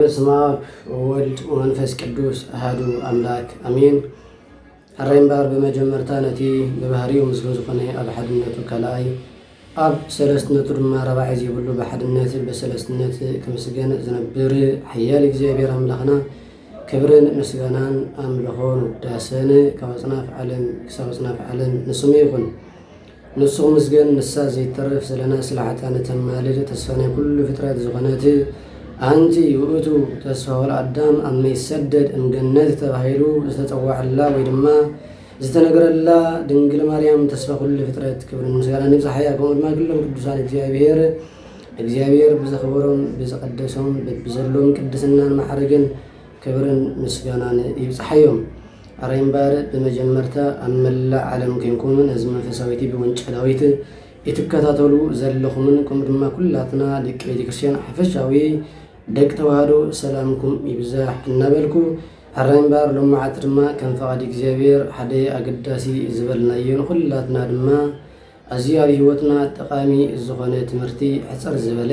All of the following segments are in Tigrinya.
በስመ አብ ወወልድ ወመንፈስ ቅዱስ አሐዱ አምላክ አሜን። አራይም ባር በመጀመርታ ነቲ በባህሪው ምስሉ ዝኾነ ኣብ ሓድነቱ ካልኣይ ኣብ ሰለስትነቱ ድማ ረባዕ ዘይብሉ ብሓድነት በሰለስትነት ክምስገን ዝነብር ሓያል እግዚኣብሔር ኣምላኽና ክብርን ምስጋናን ኣምልኾን ውዳሰን ካብ ኣጽናፍ ዓለም ክሳብ ኣጽናፍ ዓለም ንስሙ ይኹን። ንሱ ምስገን ንሳ ዘይተረፍ ስለና ስለ ሓጣን ተማልድ ተስፋና ኩሉ ፍጥረት ዝኾነት አንቲ ውእቱ ተስፋ ወለአዳም አመ ይሰደድ እምገነት ተባሂሉ ዝተጸዋዕላ ወይ ድማ ዝተነገረላ ድንግል ማርያም ተስፋ ኩሉ ፍጥረት ክብርን ምስጋናን ይብጽሐያ። ከምኡ ድማ ኩሎም ቅዱሳን እግዚአብሔር ብዘኽበሮም ብዘቀደሶም ብዘሎም ቅድስናን ማዕረግን ክብርን ምስጋናን ይብጽሐዮም። አራይም ባር በመጀመርታ ኣብ መላእ ዓለም ኮይንኩምን እዚ መንፈሳዊቲ ብወንጭ ዳዊት ይትከታተሉ ዘለኹምን ከምኡ ድማ ኩላትና ደቂ ቤተክርስቲያን ሓፈሻዊ ደቂ ተዋህዶ ሰላምኩም ይብዛሕ እናበልኩ አራይም ባር ሎማዓት ድማ ከም ፈቃዲ እግዚአብሔር ሓደ አገዳሲ ዝበልናዮን ኩላትና ድማ ኣዝዩ ኣብ ህይወትና ጠቃሚ ዝኾነ ትምህርቲ ሕፅር ዝበለ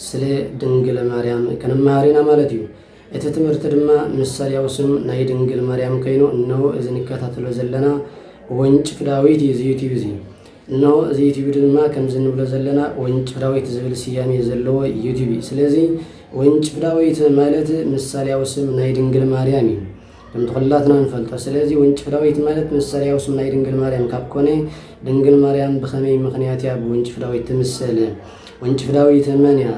ስለ ድንግል ማርያም ክንመሃር ኢና ማለት እዩ። እቲ ትምህርቲ ድማ ምሳሌያዊ ስም ናይ ድንግል ማርያም ኮይኑ እነሆ እዚ ንከታተሎ ዘለና ወንጭፍ ዳዊት እዩ ዩቲዩብ እዚ። እነሆ እዚ ዩቲዩብ ድማ ከምዚ ንብሎ ዘለና ወንጭፍ ዳዊት ዝብል ስያሜ ዘለዎ ዩቲዩብ። ስለዚ ወንጭፍ ዳዊት ማለት ምሳሌያዊ ስም ናይ ድንግል ማርያም እዩ ከምቲ ኩላትና ንፈልጦ። ስለዚ ወንጭፍ ዳዊት ማለት ምሳሌያዊ ስም ናይ ድንግል ማርያም ካብ ኮነ ድንግል ማርያም ብኸመይ ምክንያት እያ ብወንጭፍ ዳዊት ትምሰል? ወንጭፍ ዳዊት መን እያ?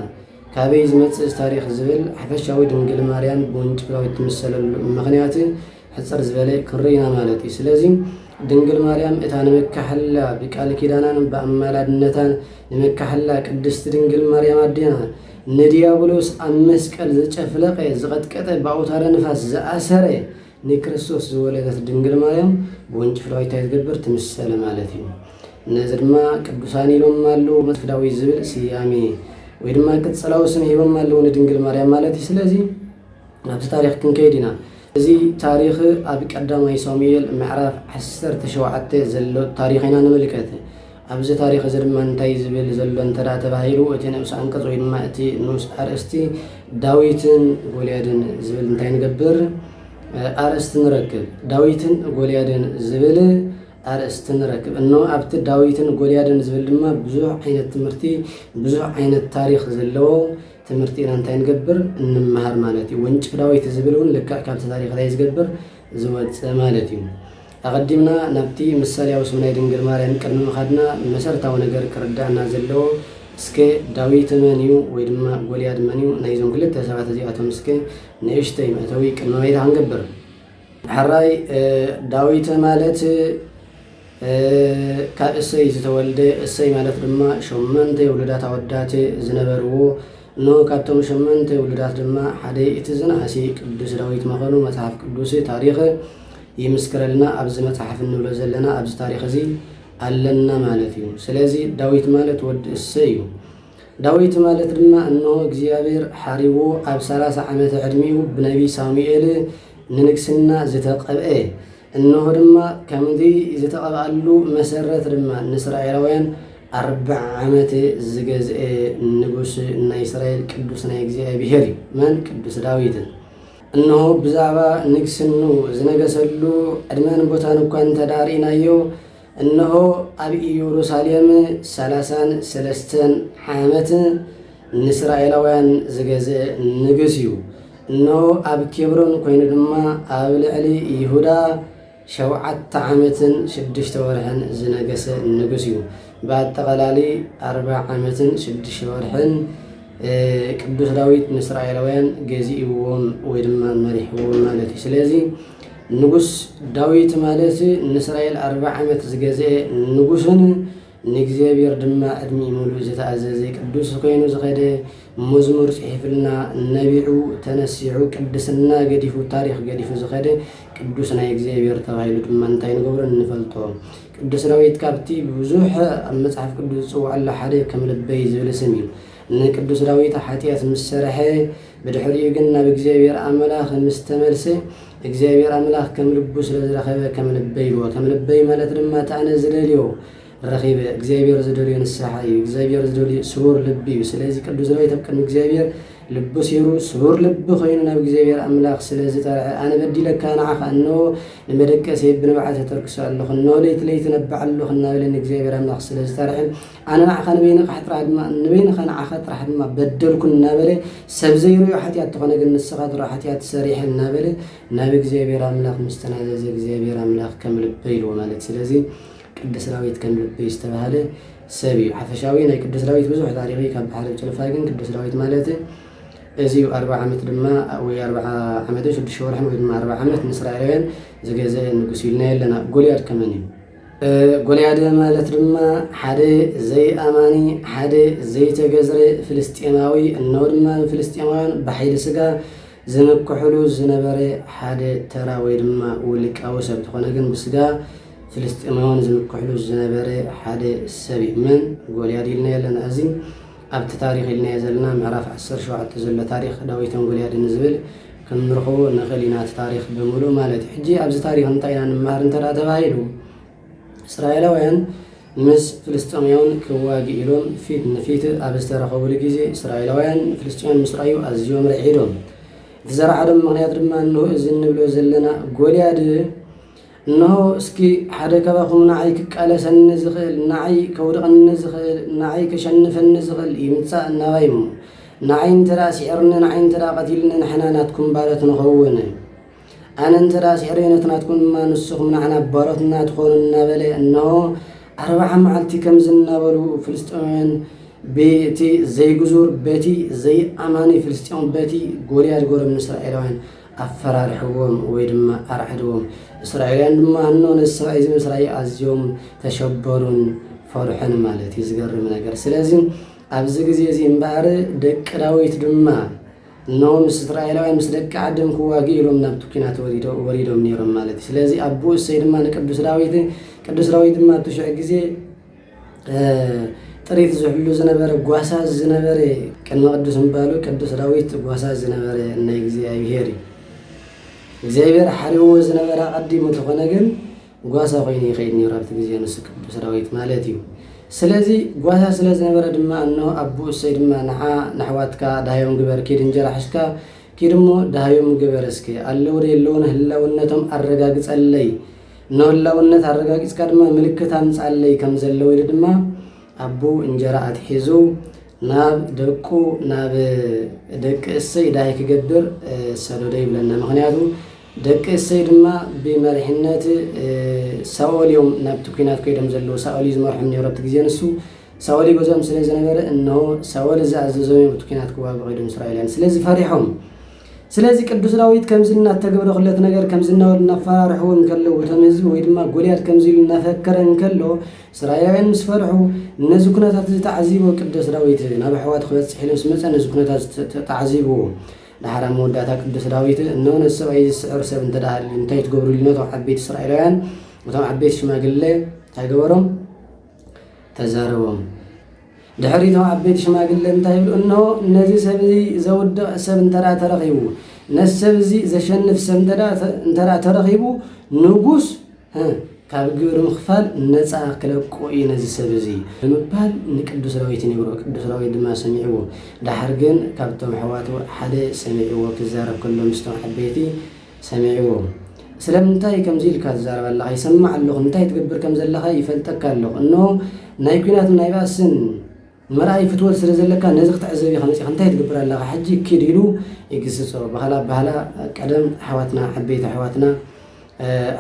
ካበይ ዝመጽእ ታሪክ ዝብል ሓፈሻዊ ድንግል ማርያም ብወንጭፍ ዳዊት ትምሰለሉ ምክንያት ሕፅር ዝበለ ክንርኢና ማለት እዩ። ስለዚ ድንግል ማርያም እታ ንመካሕላ ብቃል ኪዳናን በኣማላድነታን ንመካሕላ ቅድስቲ ድንግል ማርያም ኣዴና ንዲያብሎስ ኣብ መስቀል ዘጨፍለቀ ዝቐጥቀጠ ብኣውታረ ንፋስ ዝኣሰረ ንክርስቶስ ዝወለደት ድንግል ማርያም ብወንጭፍ ዳዊት ዝገብር ትምሰለ ማለት እዩ። ነዚ ድማ ቅዱሳን ኢሎም ኣለዉ ወንጭፍ ዳዊት ዝብል ስያሜ ወይ ድማ ቅጽላዊ ስም ሂቦም ኣለዉ ንድንግል ማርያም ማለት እዩ። ስለዚ ናብቲ ታሪክ ክንከይድ ኢና። እዚ ታሪክ ኣብ ቀዳማይ ሳሙኤል ምዕራፍ 17 ዘሎ ታሪክ ኢና ንምልከት። ኣብዚ ታሪክ እዚ ድማ እንታይ ዝብል ዘሎ እንተዳ ተባሂሉ እቲ ንኡስ አንቀጽ ወይ ድማ እቲ ንኡስ ኣርእስቲ ዳዊትን ጎልያድን ዝብል እንታይ ንገብር ኣርእስቲ ንረክብ። ዳዊትን ጎልያድን ዝብል ኣርእስቲ ንረክብ። እኖ ኣብቲ ዳዊትን ጎልያድን ዝብል ድማ ብዙሕ ዓይነት ትምህርቲ ብዙሕ ዓይነት ታሪክ ዘለዎ ትምህርቲ ኢና እንታይ ንገብር እንመሃር ማለት እዩ። ወንጭፍ ዳዊት ዝብል እውን ልክዕ ካብቲ ታሪክ ላይ ዝገብር ዝወፅእ ማለት እዩ። ኣቐዲምና ናብቲ ምሳሌያዊ ስም ናይ ድንግል ማርያም ቅድሚ ምኻድና መሰረታዊ ነገር ክርዳእና ዘለዎ እስከ ዳዊት መን እዩ ወይ ድማ ጎልያድ መን እዩ? ናይዞም ክልተ ሰባት እዚኣቶም እስከ ንእሽተይ መእተዊ ቅድመ ባይታ ክንገብር። ሓራይ ዳዊት ማለት ካብ እሰይ ዝተወልደ እሰይ ማለት ድማ 8 ውሉዳት ኣወዳት ዝነበርዎ ኖ ካብቶም 8 ውሉዳት ድማ ሓደ እቲ ዝናእሲ ቅዱስ ዳዊት ምዃኑ መጽሓፍ ቅዱስ ታሪክ ይምስክረልና። ኣብዚ መጽሓፍ እንብሎ ዘለና ኣብዚ ታሪክ እዚ ኣለና ማለት እዩ። ስለዚ ዳዊት ማለት ወዲ እሰይ እዩ። ዳዊት ማለት ድማ እነሆ እግዚአብሔር ሓሪቦ ኣብ 30 ዓመተ ዕድሜኡ ብነቢ ሳሙኤል ንንግስና ዝተቐብአ እነሆ ድማ ከምዚ ዝተቐብአሉ መሰረት ድማ ንእስራኤላውያን 40 ዓመት ዝገዝአ ንጉስ ናይ እስራኤል ቅዱስ ናይ እግዚአብሔር እዩ። መን? ቅዱስ ዳዊት። እነሆ ብዛዕባ ንግስኑ ዝነገሰሉ ዕድመን ቦታን እኳ እንተዳሪእናዮ እነሆ ኣብ ኢየሩሳሌም 33 ዓመት ንእስራኤላውያን ዝገዝአ ንጉስ እዩ። እነሆ ኣብ ኬብሮን ኮይኑ ድማ ኣብ ልዕሊ ይሁዳ 7 ዓመትን 6 ወርሕን ዝነገሰ ንጉስ እዩ። ብኣጠቓላሊ 40 ዓመትን 6 ወርሕን ቅዱስ ዳዊት ንእስራኤላውያን ገዚእዎም ወይ ድማ መሪሕዎም ማለት እዩ። ስለዚ ንጉስ ዳዊት ማለት ንእስራኤል 40 ዓመት ዝገዝአ ንጉስን ንእግዚአብሔር ድማ ዕድሚ ሙሉእ ዝተኣዘዘ ቅዱስ ኮይኑ ዝኸደ መዝሙር ጽሒፍልና ነቢዑ ተነሲዑ ቅድስና ገዲፉ ታሪክ ገዲፉ ዝኸደ ቅዱስ ናይ እግዚአብሔር ተባሂሉ ድማ እንታይ ንገብሮ እንፈልጦ። ቅዱስ ዳዊት ካብቲ ብዙሕ ኣብ መጽሓፍ ቅዱስ ዝፅዋዕላ ሓደ ከም ልበይ ዝብል ስም እዩ። ንቅዱስ ዳዊት ሓጢአት ምስ ሰርሐ ብድሕሪኡ ግን ናብ እግዚአብሔር ኣምላኽ ምስ ተመልሰ እግዚአብሔር ኣምላኽ ከም ልቡ ስለ ዝረኸበ ከም ልበይ ይልዎ። ከም ልበይ ማለት ድማ ታነ ዝደልዮ ረኺበ እግዚአብሔር ዝደልዮ ንስሓ እዩ። እግዚአብሔር ዝደልዮ ስውር ልቢ እዩ። ስለዚ ቅዱስ ዳዊት ኣብ ቅድሚ እግዚአብሔር ልቡ ሲሩ ስቡር ልብ ኮይኑ ናብ እግዚአብሔር አምላክ ስለዚ ጠርዐ አነ በዲለካ ንዓኻ እኖ ንመደቀሰ ብንባዓተ ተርክሶ ኣለኹ እኖ ለይቲ ለይቲ ነብዕ ኣለኹ እናበለኒ እግዚአብሔር አምላክ ስለዚ ጠርዐ አነ ንዓኻ ንበይንኻ ጥራሕ ድማ ንበይንኻ ንዓኻ ጥራሕ ድማ በደልኩ እናበለ ሰብ ዘይርዮ ሓጢአት ተኾነ ግን ንስኻ ድሮ ሓጢአት ሰሪሐ እናበለ ናብ እግዚአብሔር አምላክ ምስተናዘዘ እግዚአብሔር አምላክ ከም ልበ ኢልዎ ማለት ስለዚ ቅዱስ ዳዊት ከም ልበ ዝተባሃለ ሰብ እዩ ሓፈሻዊ ናይ ቅዱስ ዳዊት ብዙሕ ታሪኽ ካብ ባሕሪ ጭልፋ ግን ቅዱስ ዳዊት ማለት እዚዩ 40 ዓመት ድማ ወይ 40 ዓመት 6 ወርሕ ወይ ድማ 40 ዓመት ንእስራኤላውያን ዝገዘአ ንጉስ ኢልና የለና ጎልያድ ከመን እዩ ጎልያድ ማለት ድማ ሓደ ዘይኣማኒ ሓደ ዘይተገዝረ ፍልስጤማዊ እኖ ድማ ፍልስጤማውያን በሓይሊ ስጋ ዝምክሕሉ ዝነበረ ሓደ ተራ ወይ ድማ ውልቃዊ ሰብ ተኾነ ግን ብስጋ ፍልስጤማውያን ዝምክሕሉ ዝነበረ ሓደ ሰብ ምን ጎልያድ ኢልና የለና እዚ ኣብቲ ታሪኽ ኢልና ዘለና ምዕራፍ 17 ዘሎ ታሪኽ ዳዊትን ጎልያድን ዝብል ክንርኽቦ ንኽእል ኢና እቲ ታሪኽ ብምሉእ ማለት እዩ ሕጂ ኣብዚ ታሪኽ እንታይ ኢና ንመሃር እንተዳ ተባሂሉ እስራኤላውያን ምስ ፍልስጤማውያን ክዋግኡ ኢሎም ፊት ንፊት ኣብ ዝተረኸቡሉ ግዜ እስራኤላውያን ፍልስጤማውያን ምስ ረኣዩ ኣዝዮም ርዒዶም እቲ ዘረዓዶም ምክንያት ድማ እንሆ እዚ እንብሎ ዘለና ጎልያድ እንሆ እስኪ ሓደ ከባኹም ንዓይ ክቃለሰኒ ዝኽእል ንዓይ ከውድቐኒ ዝኽእል ንዓይ ከሸንፈኒ ዝኽእል ይምፃእ እናባይ እሞ ንዓይ እንተዳ ሲዕርኒ ንዓይ እንተዳ ቀቲልኒ ንሕና ናትኩም ባሮት ንኸውን ኣነ እንተዳ ሲዕርዮ ነትናትኩም ድማ ንስኹም ንዓና ባሮት እናትኾኑ እናበለ እንሆ 40 መዓልቲ ከም ዝነበሩ ፍልስጤማውያን በቲ ዘይግዙር በቲ ዘይኣማኒ ፍልስጤም በቲ ጎልያድ ጎረም ንእስራኤላውያን ኣፈራርሕዎም ወይ ድማ ኣርዕድዎም እስራኤላውያን ድማ እኖ ነሰብኣይ ዝምስራይ ኣዝዮም ተሸበሩን ፈርሑን ማለት እዩ ዝገርም ነገር ስለዚ ኣብዚ ግዜ እዚ እምበኣር ደቂ ዳዊት ድማ እኖ ምስ እስራኤላውያን ምስ ደቂ ዓድም ክዋግኡ ኢሎም ናብቲ ኩናት ወሪዶም ነይሮም ማለት እዩ ስለዚ ኣቦ እሰይ ድማ ንቅዱስ ዳዊት ድማ ትሽዕ ግዜ ጥሪት ዝሕሉ ዝነበረ ጓሳ ዝነበረ ቅድሚ ቅዱስ እምባሉ ቅዱስ ዳዊት ጓሳ ዝነበረ ናይ እግዚአብሔር እግዚአብሔር ሓሪዎ ዝነበረ ቀዲሙ ተኾነ ግን ጓሳ ኮይኑ ይኸይድ ነይሩ ኣብቲ ግዜ ንሱ ቅዱስ ዳዊት ማለት እዩ ስለዚ ጓሳ ስለ ዝነበረ ድማ እኖ ኣቦ እሰይ ድማ ንኣሕዋትካ ዳሃዮም ግበር ኪድ እንጀራ ሓሽካ ኪድ እሞ ዳሃዮም ግበር እስኪ ኣለዉ የለውን ህላውነቶም ኣረጋግፀለይ ንህላውነት ኣረጋጊፅካ ድማ ምልክት ኣምፃለይ ከም ዘለዎ ኢሉ ድማ ኣቦ እንጀራ ኣትሒዙ ናብ ደቁ ናብ ደቂ እሰይ ዳይ ክገብር ሰደዶ ይብለና ምክንያቱ ደቂ እሰይ ድማ ብመሪሕነት ሳኦል እዮም ናብቲ ኩናት ከይዶም ዘለዉ ሳኦል ዝመርሖም ነይሩ ኣብቲ ግዜ ንሱ ሳኦል ገዞም ስለ ዝነበረ እንሆ ሳኦል ዝኣዘዞም ኣብቲ ኩናት ክዋግኡ ከይዶም እስራኤላውያን ስለዚ ፈሪሖም ስለዚ ቅዱስ ዳዊት ከምዚ እናተገብረ ክለት ነገር ከምዚ እናፈራርሕዎም ከለዉ እቶም ህዝቢ ወይ ድማ ጎልያድ ከምዚ ኢሉ እናፈከረ እንከሎ እስራኤላውያን ምስ ፈርሑ ነዚ ኩነታት ዝተዓዚቦ ቅዱስ ዳዊት ናብ ኣሕዋት ክበፅሕ ኢሉ ምስ መፀ ነዚ ኩነታት ተዓዚብዎ ድሓር መወዳእታ ቅዱስ ዳዊት እነሆ ሰብኣይ ዝስዕር ሰብ እንተዳሃሊ እንታይ ትገብሩ ኢሉ ነቶም ዓበይቲ እስራኤላውያን እቶም ዓበይቲ ሽማግለ እንታይ ገበሮም ተዛረቦም ድሕሪ እቶም ዓበይቲ ሽማግለ እንታይ ይብሉ እንሆ ነዚ ሰብ እዚ ዘውድቕ ሰብ እንተዳ ተረኺቡ ነዚ ሰብ እዚ ዘሸንፍ ሰብ እንተዳ ተረኺቡ ንጉስ ካብ ግብሪ ምኽፋል ነፃ ክለቆ እዩ ነዚ ሰብ እዚ ብምባል ንቅዱስ ዳዊት ይነግሮ ቅዱስ ዳዊት ድማ ሰሚዕዎ ድሓር ግን ካብቶም ኣሕዋቱ ሓደ ሰሚዕዎ ክዛረብ ከሎ ምስቶም ዓበይቲ ሰሚዕዎ ስለምንታይ ከምዚ ኢልካ ትዛረብ ኣለኻ ይሰማዕ ኣለኹ እንታይ ትገብር ከም ዘለኻ ይፈልጠካ ኣለኹ እንሆ ናይ ኩናት ናይ ባእስን መርኣይ ፍትወት ስለ ዘለካ ነዚ ክትዕዘብ ኢኻ መፂኻ እንታይ ትገብር ኣለኻ ሕጂ ኪድ ኢሉ ይግስፆ ባህላ ቀደም ኣሕዋትና ዓበይቲ ኣሕዋትና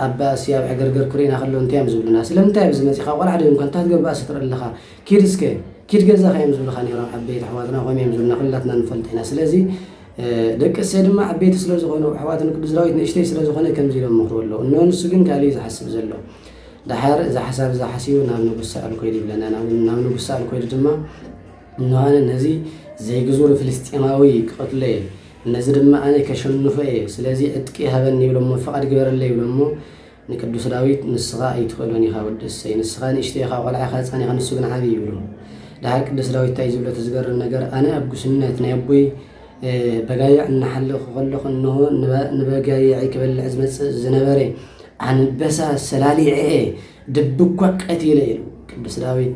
ኣባ ሲያብ ዕገርገር ኩሪና ከሎ እንታይ እዮም ዝብሉና ስለምንታይ ኣብዚ መፂኻ ቆልዓ ዶ እምካ እንታይ ትገብር ኣስ ትርኢ ኣለኻ ኪድ እስከ ኪድ ገዛኻ እዮም ዝብሉኻ ነይሮም ዓበይቲ ኣሕዋትና ከምኡ እዮም ዝብሉና ኩላትና ንፈልጥ ኢና ስለዚ ደቂ እሰይ ድማ ዓበይቲ ስለ ዝኾኑ ኣሕዋትን ቅዱስ ዳዊት ንእሽተይ ስለ ዝኾነ ከምዚ ኢሎም ምኽሩ ኣለዉ እኖ ንሱ ግን ካሊእ ዝሓስብ ዘሎ ድሓር እዛ ሓሳብ እዛ ሓሲቡ ናብ ንጉስ ሳኦል ኮይዱ ይብለና ናብ ንጉስ ሳኦል ኮይዱ ድማ እንሆነ ነዚ ዘይግዙር ፍልስጤማዊ ክቐትሎ እየ ነዚ ድማ ኣነ ከሸንፎ እየ ስለዚ ዕጥቂ ሃበኒ ይብሎሞ ፈቓድ ግበረለ ይብሎሞ ንቅዱስ ዳዊት ንስኻ ኣይትኽእሎን ኢኻ ወዲ እሰይ ንስኻ ንእሽተይ ኢኻ ቆልዓ ኢኻ ህፃን ኢኻ ንሱ ግን ዓብዪ ይብሎ ድሓር ቅዱስ ዳዊት እንታይ ዝብሎ ዝገርም ነገር ኣነ ኣብ ጉስነት ናይ ኣቦይ በጋይዕ እናሓለኹ ከለኹ እንሆ ንበጋይዕ ክበልዕ ዝመፅእ ዝነበረ ኣንበሳ ሰላሊዐ ድብኳ ቀቲለ ኢሉ ቅዱስ ዳዊት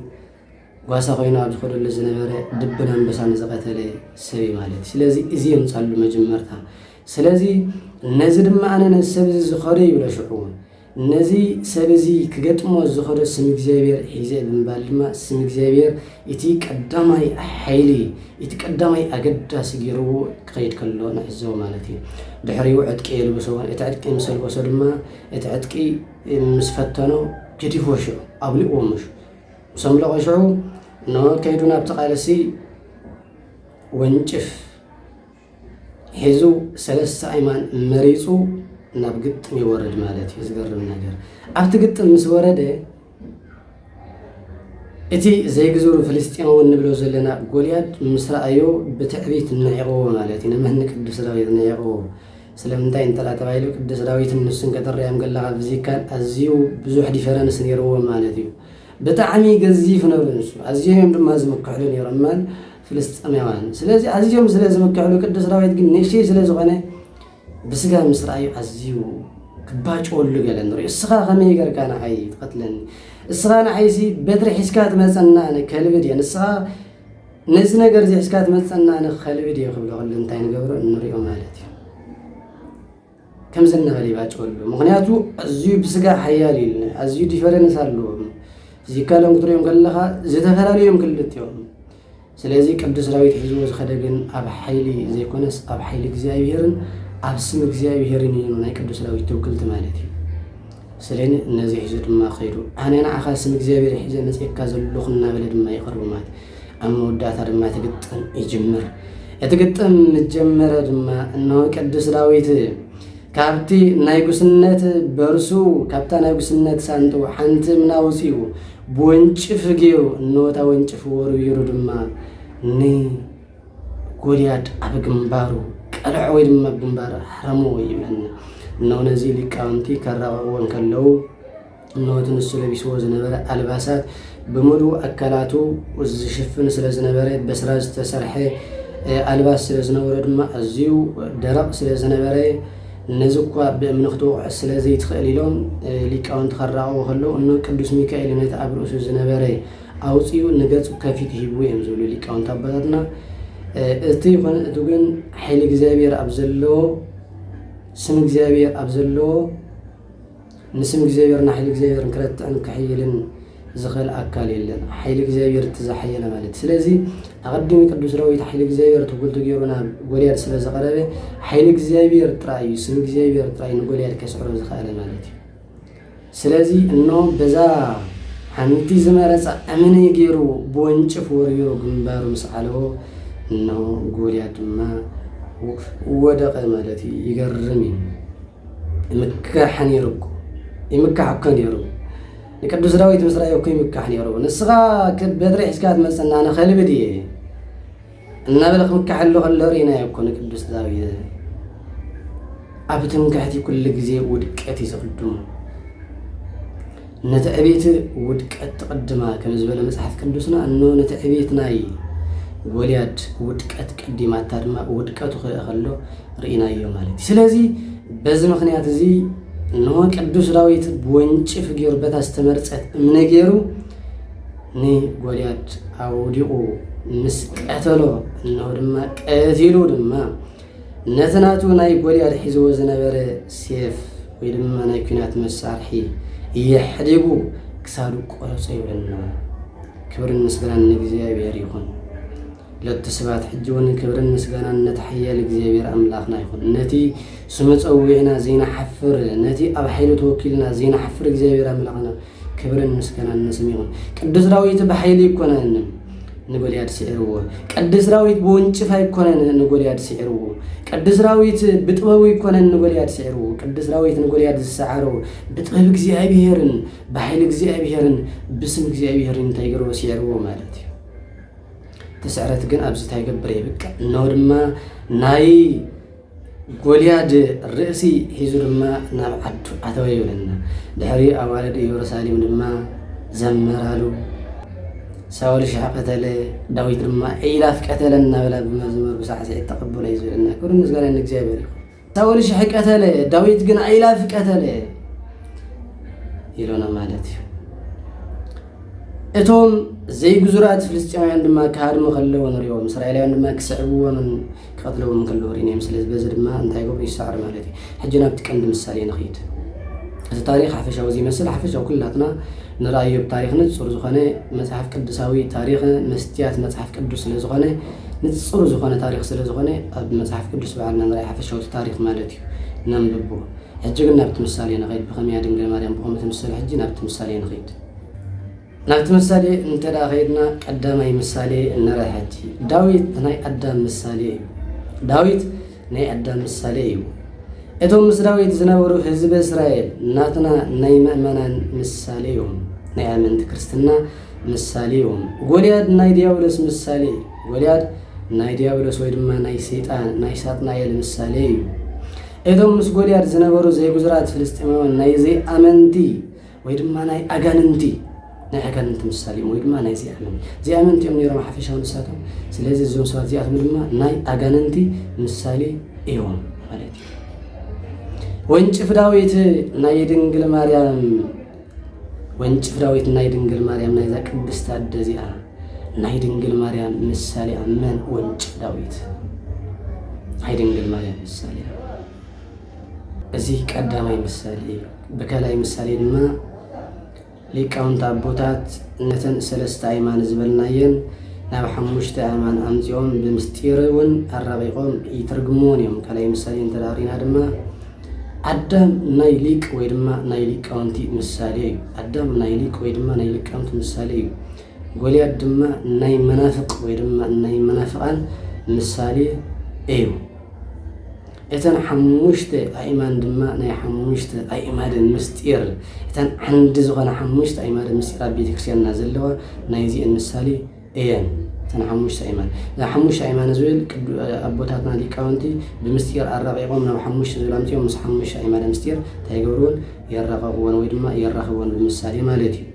ጓሳ ኮይኑ ኣብ ዝኸደሉ ዝነበረ ድብን አንበሳን ዝቐተለ ሰብ ማለት ስለዚ እዚ የምፃሉ መጀመርታ ስለዚ ነዚ ድማ ኣነ ሰብ ዝኸደ ይብለ ሽዑ ነዚ ሰብ እዚ ክገጥሞ ዝኸደ ስም እግዚአብሔር ሒዘ ብምባል ድማ ስም እግዚአብሔር እቲ ቀዳማይ ሓይሊ እቲ ቀዳማይ ኣገዳሲ ገይርዎ ክኸይድ ከሎ ንዕዘቦ ማለት እዩ ድሕሪኡ ዕጥቂ የልብሶ እቲ ዕጥቂ ምስ ለበሶ ድማ እቲ ዕጥቂ ምስ ፈተኖ ገዲፎ ሽዑ ኣብሊቕዎ ምሽ ምሶም ለቐሽዑ ኖ ከይዱ ናብቲ ቃልሲ ወንጭፍ ሒዙ 3 ኣይማን መሪፁ ናብ ግጥም ይወርድ ማለት እዩ ዝገርም ነገር ኣብቲ ግጥም ምስ ወረደ እቲ ዘይግዙሩ ፍልስጤማዊ ንብሎ ዘለና ጎልያድ ምስ ረኣዮ ብትዕቢት ንዒቕዎ ማለት እዩ ንመን ቅዱስ ዳዊት ንዒቕዎ ስለምንታይ እንተላ ተባሂሉ ቅዱስ ዳዊት ንሱን ቀጠርያም ገላኻ ብዚካን ኣዝዩ ብዙሕ ዲፈረንስ ነይርዎ ማለት እዩ ብጣዕሚ ገዚፍ ነብሉ ንሱ ኣዝዮም ድማ ዝምክሕሉ ነይሮም ማን ፍልስጤማውያን ስለዚ ኣዝዮም ስለ ዝምክሕሉ ቅዱስ ዳዊት ግን ንእሽተይ ስለ ዝኾነ ብስጋ ምስ ረኣዩ ኣዝዩ ክባጭወሉ ገለ ንሪኦ እስኻ ከመይ ጌርካ ንዓይ ትቐትለኒ እስኻ ንዓይሲ በትሪ ሒዝካ ትመፀና ኣነ ከልብድ እየ ንስኻ ነዚ ነገር እዚ ሒዝካ ትመፀና ኣነ ከልብድ እየ ክብሎ ከሎ እንታይ ንገብሮ ንሪኦ ማለት እዩ ከምዚ እናበለ ይባጭወሉ ምክንያቱ ኣዝዩ ብስጋ ሓያል እዩ ኣዝዩ ዲፈረንስ ኣለዎ ዚካሎም ክትሪኦም ከለኻ ዝተፈላለዮም ክልጥዮም ስለዚ ቅዱስ ዳዊት ሒዝዎ ዝኸደ ግን ኣብ ሓይሊ ዘይኮነስ ኣብ ሓይሊ እግዚኣብሔርን ኣብ ስም እግዚኣብሔርን እዩ ናይ ቅዱስ ዳዊት ተውክልቲ ማለት እዩ ስለኒ ነዚ ሒዙ ድማ ኸይዱ ኣነ ንዓኻ ስም እግዚኣብሔር ሒዘ መፅካ ዘለኹ እናበለ ድማ ይቐርቡ ማለት ኣብ መወዳእታ ድማ ትግጥም ይጅምር እቲ ግጥም ምጀመረ ድማ እነሆ ቅዱስ ዳዊት ካብቲ ናይ ጉስነት በርሱ ካብታ ናይ ጉስነት ሳንጡ ሓንቲ ምናውፅኡ ብወንጭፍ ገይሩ እነወታ ወንጭፍ ወርቢሩ ድማ ንጎልያድ ኣብ ግንባሩ ቀልዕ ወይ ድማ ግንባር ሓረሞ ይብለና እነሆ ነዚ ሊቃውንቲ ከራቕቕዎን ከለዉ እነሆቲ ንሱ ለቢስዎ ዝነበረ ኣልባሳት ብምሉእ ኣካላቱ ዝሽፍን ስለ ዝነበረ በስራ ዝተሰርሐ ኣልባስ ስለ ዝነበረ ድማ ኣዝዩ ደረቕ ስለ ዝነበረ ነዚ እኳ ብእምኒ ክትወቅዕ ስለ ዘይትኽእል ኢሎም ሊቃውንቲ ከራቕቕዎ ከለዉ እነሆ ቅዱስ ሚካኤል ነቲ ኣብ ርእሱ ዝነበረ ኣውፅኡ ንገፁ ከፊት ሂቡ እዮም ዝብሉ ሊቃውንቲ ኣባታትና እቲ ይኮነ እቲ ግን ሓይሊ እግዚኣብሔር ኣብ ዘለዎ ስም እግዚኣብሔር ኣብ ዘለዎ ንስም እግዚኣብሔርና ሓይሊ እግዚኣብሔርን ክረትዕን ክሕይልን ዝኽእል ኣካል የለን ሓይሊ እግዚኣብሔር እትዘሓየለ ማለት ስለዚ ኣቐዲሙ ቅዱስ ዳዊት ሓይሊ እግዚኣብሔር ተገልጡ ገይሩ ናብ ጎልያድ ስለ ዝቐረበ ሓይሊ እግዚኣብሔር ጥራይ እዩ ስም እግዚኣብሔር ጥራይ ንጎልያድ ከስዕሮ ዝኽኣለ ማለት እዩ ስለዚ እነሆ በዛ ሓንቲ ዝመረፀ እምኒ ገይሩ ብወንጭፍ ወርቢሩ ግንባሩ ምስ ዓለዎ እነሆ ጎልያድ ድማ ወደቐ ማለት እዩ ይገርም እዩ ይምካሕ ነይሩ ይምካሕ እኮ ነይሩ ንቅዱስ ዳዊት ምስ ረኣዮ እኮ ይምካሕ ነይሩ ንስኻ በትሪ ሒዝካ ትመፀና ኣነ ከልብድ እየ እናበለ ክምካሐሉ ከሎ ርኢናዮ እኮ ንቅዱስ ዳዊት ኣብ ትምካሕቲ ኩሉ ግዜ ውድቀት እዩ ዝቕድሙ ነቲ ዕቤት ውድቀት ትቕድማ ከም ዝበለ መፅሓፍ ቅዱስና እነሆ ነቲ ዕቤት ናይ ጎልያድ ውድቀት ቀዲማታ ድማ ውድቀቱ ክእለ ከሎ ርኢናዮ ማለት እዩ ስለዚ በዚ ምክንያት እዚ እነሆ ቅዱስ ዳዊት ብወንጭፍ ገይሩ በታ ዝተመርፀት እምነ ገይሩ ንጎልያድ ኣውዲቑ ምስ ቀተሎ እነሆ ድማ ቀቲሉ ድማ ነቲ ናቱ ናይ ጎልያድ ሒዝዎ ዝነበረ ሴፍ ወይ ድማ ናይ ኩናት መሳርሒ የሕዲጉ ክሳዱ ቆረፆ ይብለና ክብርን ምስጋናን ንእግዚአብሔር ይኹን ለቲ ሰባት ሕጂ እውን ክብርን ምስጋናን ነቲ ሓያል እግዚኣብሔር ኣምላኽና ይኹን ነቲ ስሙ ፀዊዕና ዘይናሓፍር ነቲ ኣብ ሓይሉ ተወኪልና ዘይናሓፍር እግዚኣብሔር ኣምላኽና ክብርን ምስጋናን ንስሙ ይኹን ቅዱስ ዳዊት ብሓይሊ ይኮነን ንጎልያድ ስዒርዎ ቅዱስ ዳዊት ብወንጭፍ ኣይኮነን ንጎልያድ ስዒርዎ ቅዱስ ዳዊት ብጥበቡ ይኮነን ንጎልያድ ስዒርዎ ቅዱስ ዳዊት ንጎልያድ ዝሰዓሮ ብጥበብ እግዚኣብሔርን ብሓይሊ እግዚኣብሔርን ብስም እግዚኣብሔርን እንታይ ገይርዎ ስዒርዎ ማለት እዩ ተስዕረት ግን ኣብዚ እንታይ ገብር ይብቃ እነሆ ድማ ናይ ጎልያድ ርእሲ ሒዙ ድማ ናብ ዓዱ ኣተወ ይብለና ድሕሪ ኣዋልድ ኢየሩሳሌም ድማ ዘመራሉ ሳውል ሽሕ ቀተለ ዳዊት ድማ ኢላፍ ቀተለ እናበላ ብመዝሙር ብሳዕስዒት ተቐበለ እዩ ዝብለና ክብርን ምስጋናን ንእግዚአብሔር ይኹን ሳውል ሽሕ ቀተለ ዳዊት ግን ኢላፍ ቀተለ ኢሎና ማለት እዩ እቶም زي جزرات فلسطين عندما كهادم خلوا نريهم إسرائيل عندما كسعبوا من قتلوا من كل ورينهم سلز بزر ما أنت يقول يسعر مالتي حجنا بتكلم السالين خيط التاريخ حفشة وزي مثل حفشة وكلاتنا نرأيه بتاريخ نتصور زخانة مصحف قدساوي تاريخ مستيات مصحف قدس لزخانة نتصور زخانة تاريخ سلزخانة مصحف قدس بعدنا نرأي حفشة وتاريخ مالتي ننببه حجنا بتمثالين خيط بخمية دنجل مريم بخمة تمثال حجنا بتمثالين خيط نبت مثالي انت لا غيرنا قدامي مثالي نرى حجي داويت ناي قدام مثالي داويت ناي قدام مثالي اتو مس داويت زنبرو حزب اسرائيل ناتنا ناي مؤمنان مثاليهم ناي امنت كريستنا مثاليهم غولياد ناي ديابلس مثالي غولياد ناي ديابلس ويدما ناي شيطان ناي ساتنايل مثالي اتو مس غولياد زنبرو زي غزرات فلسطينيون ناي زي امنتي ويدما ناي اغاننتي نحن كانت مثالي مويد ما ناي زي أمن تيم نيرم حفيشة ونساتهم سلازي زون سوات زيات مدما ناي أغاننتي مثالي إيوم مالتي وانشف داويت ناي دنجل مريم وانشف داويت ناي دنجل مريم ناي ذاك بستاد زيها ناي دنجل مريم مثالي أمان وانشف داويت ناي دنجل مريم مثالي أزيك قدامي مثالي بكالاي مثالي ما ليكاونت أبوتات نتن سلست أيمان زبلناين ناب حموشت أيمان أمزيوم بمستيرون الربيقون يترجمون يوم كلاي مثالين تدارين هدما أدم نايليك ويدما نايليك كاونتي مثالي أدم نايليك ويدما نايليك كاونت مثالي قولي أدما ناي منافق ويدما ناي منافقان مثالي إيو إتن حموشت أيمان دما ناي حموشت أيمان المستير إتن عند زغنا حموشت أيمان المستير بيتكسيان نازلوا نايزي المثالي إيان إتن حموشت أيمان لا حموشت أيمان زويل أبوتاتنا دي كاونتي بمستير الرابع يقوم نو حموشت زولامتي ومس حموشت أيمان المستير تايقورون يرغبون ويدما يرغبون بالمثالي مالتي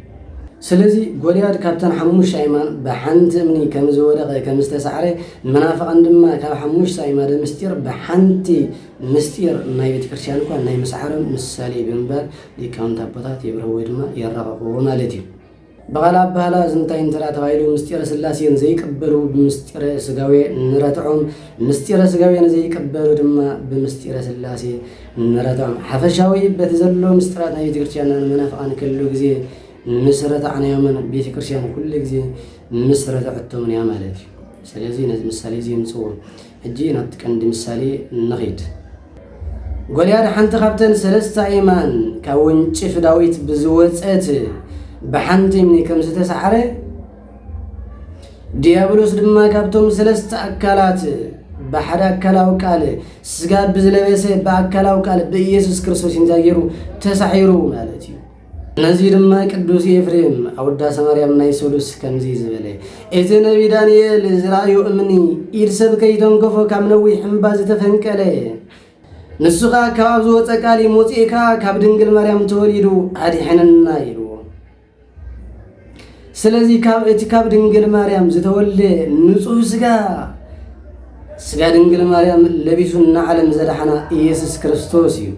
سلازي غولياد كابتن حموش أيمان بحنت مني كم زودة كم مستسعره منافق عندما كاب حموش أيمان مستير بحنتي مستير ناي بتكرشان كون ناي مسعره مثالي بنبال دي كاونت أبطات يبرهو يدما يرغبوا مالتي بغلا بهلا زنتين ترى توايلو مستير سلاسين زي كبروا بمستير سجاوي نرتعهم مستير سجاوي زي كبروا دما بمستير سلاسي نرتعهم حفشاوي بتزلوا مسترات ناي بتكرشان منافق عن كل جزء مسرت عن يوم بيت كرسيان كل جزء مسرت عتهم يا مالتي سلازي نز مثالي زي نصور الجينا تكند مثالي نغيد قولي هذا حنت خبتن سلست أيمان كونشف داويت بزوجت بحنتي مني كم ستسعره ديابلوس دما كابتم سلست أكلات بحدا أكلاو كاله سجاد بزلبسه بأكلاو كاله بيسوس كريستوس ينتاجرو تسعيرو مالتي نزيد ما قدوس يفريم أودع سماريام نايسولوس كنزي زبله إذا نبي دانيال زرايو أمني إرسب كيدون كفو كامنوي حنباز تفنكله نسخة كابزو تكالي موتيكا كابدنجل مريم توليدو هادي حننا يلو سلازي كابدنجل مريم زتولي نصوص سجا دنجل مريم لبيسونا علم زلحنا إيسوس كريستوسيو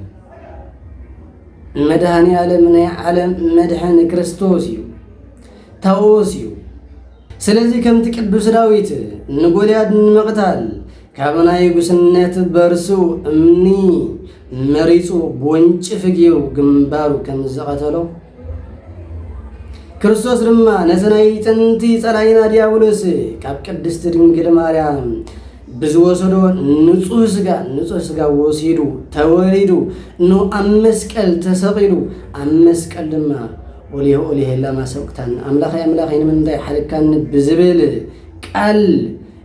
مدهني علم مدحن كريستوسيو تاوسيو سلازي كم تقدس داويت نقولياد مقتال كابنا يقسنت برسو امني مريسو بونچ فجيو جنبارو كم زقتلو كريستوس لما نزناي تنتي صلاينا ديابولوس كاب قدست دنگل ماريام بزوسدو نصوص سغا وسيدو توليدو نو امسقل تسقيدو امسقل لما وليه لما سوقتان املاخي من داي حلكان بزبل قال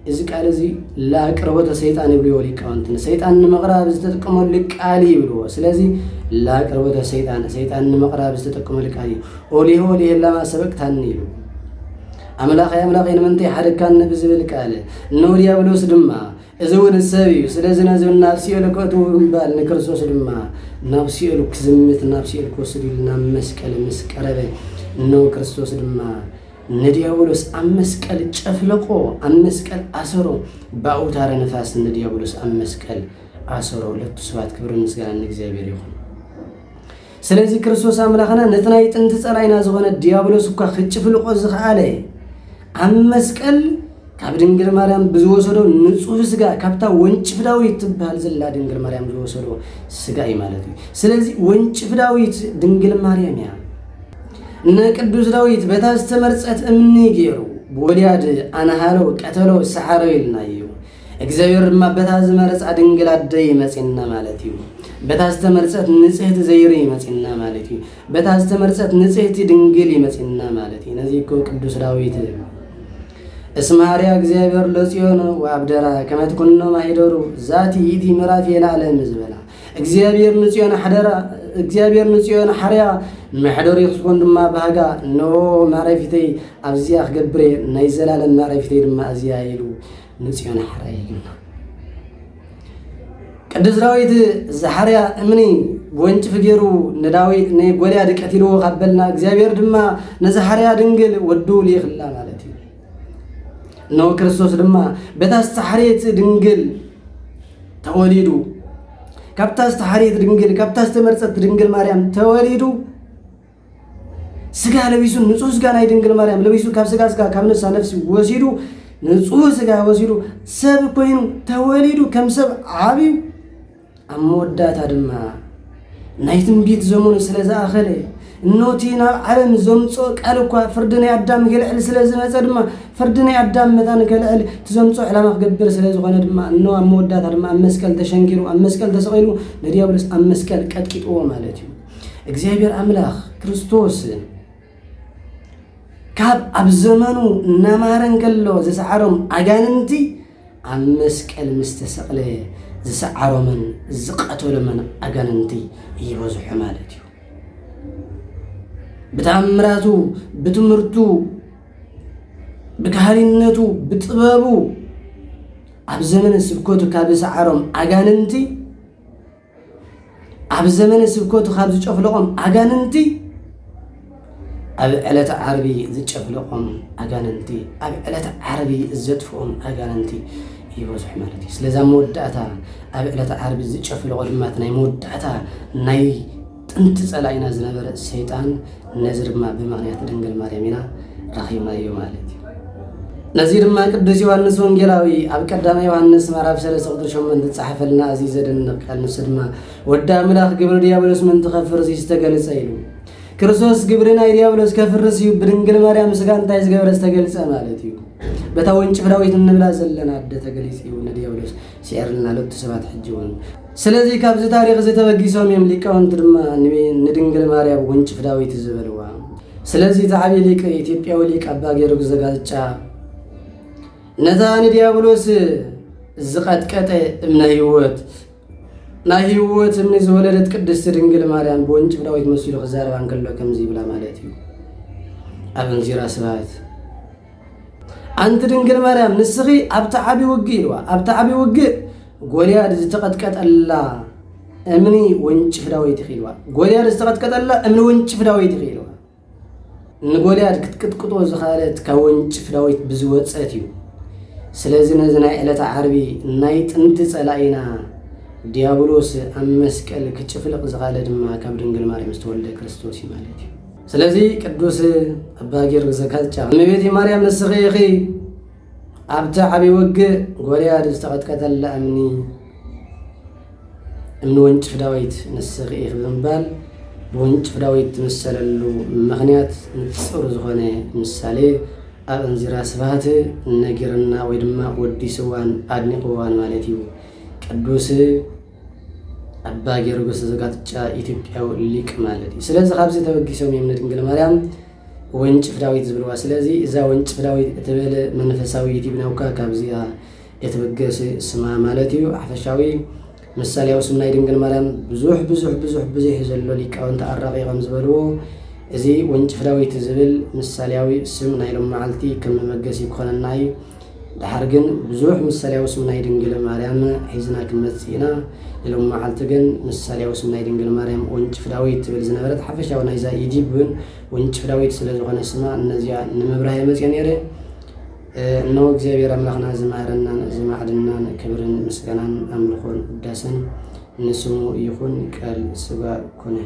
إذا قال زي لا قربته سيطان يبلو ليقاونت سيطان مقرب زتتقمو لقال يبلو سلازي لا قربته سيطان مقرب زتتقمو لقال وليه لما سبقتان يبلو أملاخي من داي حلكان بزبل قال نو ديابلوس دما إذا السبي سلازي نزل نفسي لكوتو بال نكرسوس دما نفسي لك زمت نفسي لك وسديلنا مسكربه نو كريستوس دما نديابولوس أمسكال تشفلقو أمسكال أسرو باوتار نفاس نديابولوس أمسكال أسرو لتسوات كبر مسكال نجزابير يخون سلازي كريستوس أملاخنا نتنايت أنت تصراينا زغنا ديابولوس وكا خجفلقو زخالي አመስቀል ካብ ድንግል ማርያም ብዝወሰዶ ንጹህ ስጋ ካብታ ወንጭፍ ዳዊት ትባል ዘላ ድንግል ማርያም ዝወሰዶ ስጋ እዩ ማለት እዩ። ስለዚህ ወንጭፍ ዳዊት ድንግል ማርያም ያ ቅዱስ ዳዊት በታ ዝተመርፀት እምኒ ገይሩ ወልያድ አናሃሎ ቀተሎ ሰዓሮ ይልና እዩ። እግዚአብሔር ድማ በታ ዝመረፃ ድንግል አደይ መጽና ማለት እዩ። በታ ዝተመርፀት ንጽሕት ዘይሪ መጽና ማለት እዩ። በታ ዝተመርፀት ንጽሕት ድንግል መጽና ማለት እዩ። ነዚ እኮ ቅዱስ ዳዊት እስማርያ እግዚአብሔር ለጽዮን ወአብደራ ከመ ትኩኖ ማሂደሩ ዛቲ ይእቲ ምዕራፍ የለዓለም ዝበላ እግዚአብሔር ንጽዮን ሓደራ እግዚአብሔር ንጽዮን ሓርያ መሕደሪ ክስኮን ድማ ባህጋ ኖ ማዕረፊተይ ኣብዚያ ክገብረ ናይ ዘላለም ማዕረፊተይ ድማ እዚያ ኢሉ ንጽዮን ሓርያ ይግና ቅዱስ ዳዊት ዘሓርያ እምኒ ወንጭፍ ገይሩ ንዳዊት ንጎልያድ ቀቲልዎ ካበልና እግዚአብሔር ድማ ነዘሓርያ ድንግል ወዱ ሊኽላ ማለት እዩ። ነው ክርስቶስ ድማ በታ ዝተሓርየት ድንግል ተወሊዱ ካብታ ዝተሓርየት ድንግል ካብታ ዝተመርፀት ድንግል ማርያም ተወሊዱ ስጋ ለቢሱ ንጹህ ስጋ ናይ ድንግል ማርያም ለቢሱ ካብ ስጋ ካብ ነፍሳ ነፍሲ ወሲዱ ንጹህ ስጋ ወሲዱ ሰብ ኮይኑ ተወሊዱ ከም ሰብ ዓብዩ ኣብ መወዳእታ ድማ ናይ ትንቢት ዘመኑ ስለ ዝኣኸለ ኖቲና ዓለም ዘምጾ ቃል እኳ ፍርድ ናይ ኣዳም ክልዕል ስለ ዝመፀ ድማ ፍርድ ናይ ኣዳም መታን ክልዕል ትዘምጾ ዕላማ ክገብር ስለ ዝኾነ ድማ እኖ ኣብ መወዳእታ ድማ ኣብ መስቀል ተሸንኪሩ ኣብ መስቀል ተሰቂሉ ንዲያብሎስ ኣብ መስቀል ቀጥቂጥዎ ማለት እዩ። እግዚአብሔር ኣምላኽ ክርስቶስ ካብ ኣብ ዘመኑ እናማረን ከሎ ዝሰዓሮም ኣጋንንቲ ኣብ መስቀል ምስ ተሰቕለ ዝሰዓሮምን ዝቐተሎምን ኣጋንንቲ ይበዝሑ ማለት እዩ። በተአምራቱ በትምህርቱ በካህሊነቱ በጥበቡ ኣብ ዘመነ ስብከቱ ካብ ዝሰዓሮም ኣጋንንቲ ኣብ ዘመነ ስብከቱ ካብ ዝጨፍለቆም ኣጋንንቲ ኣብ ዕለተ ዓርቢ ዝጨፍለቆም ኣጋንንቲ ኣብ ዕለተ ዓርቢ ዘጥፍኦም ኣጋንንቲ ይበዝሑ ማለት እዩ። ስለዛ መወዳእታ ኣብ ዕለተ ዓርቢ ዝጨፍለቆ ድማ ናይ መወዳእታ ናይ ጥንቲ ጸላኢና ዝነበረ ሰይጣን ነዚ ድማ ብምክንያት ድንግል ማርያም ኢና ረኺብናዮ ማለት እዩ። ነዚ ድማ ቅዱስ ዮሐንስ ወንጌላዊ ኣብ ቀዳማይ ዮሐንስ ምዕራፍ 3 ቁጥር 8 ተጻሕፈልና እዚ ዘደንቕ ቃል ንሱ ድማ ወዳ አምላኽ ግብሪ ዲያብሎስ ምን ተኸፍርስ ዝተገለጸ ኢሉ ክርስቶስ ግብሪ ናይ ዲያብሎስ ከፍርስ እዩ ብድንግል ማርያም ስጋ እንታይ ዝገበረ ዝተገልጸ ማለት እዩ። በታ ወንጭፍ ዳዊት እንብላ ዘለና ኣደ ተገሊጽ እዩ ንዲያብሎስ ሲዕርልና ለቱ ሰባት ሕጅውን ስለዚህ ካብዚ ታሪክ ዝተበጊሶም እዮም ሊቃውንቲ ድማ ንድንግል ማርያም ወንጭፍ ዳዊት ዝበልዋ። ስለዚህ ተዓብይ ሊቅ ኢትዮጵያዊ ሊቅ አባ ጊዮርጊስ ዘጋስጫ ነታ ንዲያብሎስ ዝቀጥቀጠ እምነ ህይወት ናይ ህይወት እምኒ ዝወለደት ቅድስት ድንግል ማርያም በወንጭፍ ዳዊት መሲሉ ክዛረባ እንከሎ ከምዚ ይብላ ማለት እዩ። ኣብ እንዚራ ስብሐት ኣንቲ ድንግል ማርያም ንስኺ ኣብቲ ዓብይ ውግእ ኢልዋ ኣብቲ ዓብይ ውግእ ጎልያድ ዝተቀጥቀጠላ እምኒ ወንጭፍ ዳዊት ይኽኢልዋ ጎልያድ ዝተቀጥቀጠላ እምኒ ወንጭፍ ዳዊት ይኽኢልዋ ንጎልያድ ክትቅጥቅጦ ዝኻለት ካብ ወንጭፍ ዳዊት ብዝወፀት እዩ። ስለዚ ነዚ ናይ ዕለተ ዓርቢ ናይ ጥንቲ ጸላኢና ዲያብሎስ ኣብ መስቀል ክጭፍልቕ ዝኻለ ድማ ካብ ድንግል ማርያም ዝተወልደ ክርስቶስ እዩ ማለት እዩ። ስለዚ ቅዱስ አባ ጊዮርጊስ ዘጋስጫ እመቤቴ ማርያም ንስኺ ኢኺ ኣብቲ ዓብይ ውግእ ጎልያድ ዝተቀጥቀጠላ እምኒ ወንጭፍ ዳዊት ንስኺ ኢኺ ብምባል ብወንጭፍ ዳዊት ትምሰለሉ ምክንያት ንጹር ዝኾነ ምሳሌ ኣብ እንዚራ ስብሐት ነጊርና ወይ ድማ ወዲስዋን ኣድኒቅዋን ማለት እዩ። ቅዱስ አባ ጊዮርጊስ ዘጋስጫ ኢትዮጵያዊ ሊቅ ማለት እዩ። ስለዚ ካብዚ ተበጊሶም እዮም ንድንግል ማርያም ወንጭፍ ዳዊት ዝብልዋ። ስለዚ እዛ ወንጭፍ ዳዊት እትበለ መንፈሳዊት ይብናውካ ካብዚኣ የተበገሰ ስማ ማለት እዩ። ሓፈሻዊ ምሳሌያዊ ስም ናይ ድንግል ማርያም ብዙሕ ዘሎ ሊቃውንቲ ኣራቂቆም ዝበልዎ እዚ ወንጭፍ ዳዊት ዝብል ምሳሌያዊ ስም ናይ ሎም መዓልቲ ከም መመገሲ ክኾነና እዩ። ድሓር ግን ብዙሕ ምሳሌያዊ ስም ናይ ድንግል ማርያም ሒዝና ክንመጽእ ኢና። ሎም መዓልቲ ግን ምሳሌያዊ ስም ናይ ድንግል ማርያም ወንጭፍ ዳዊት ትብል ዝነበረት ሓፈሻዊ ናይዛ ይጅብን ወንጭፍ ዳዊት ስለ ዝኾነ ስማ እነዚያ ንምብራህ መጽእ ነይረ። እነሆ እግዚአብሔር አምላኽና ዝማረናን ዝማዕድናን ክብርን ምስጋናን ኣምልኾን ውዳሰን ንስሙ ይኹን ቃል ስጋ ኮነ።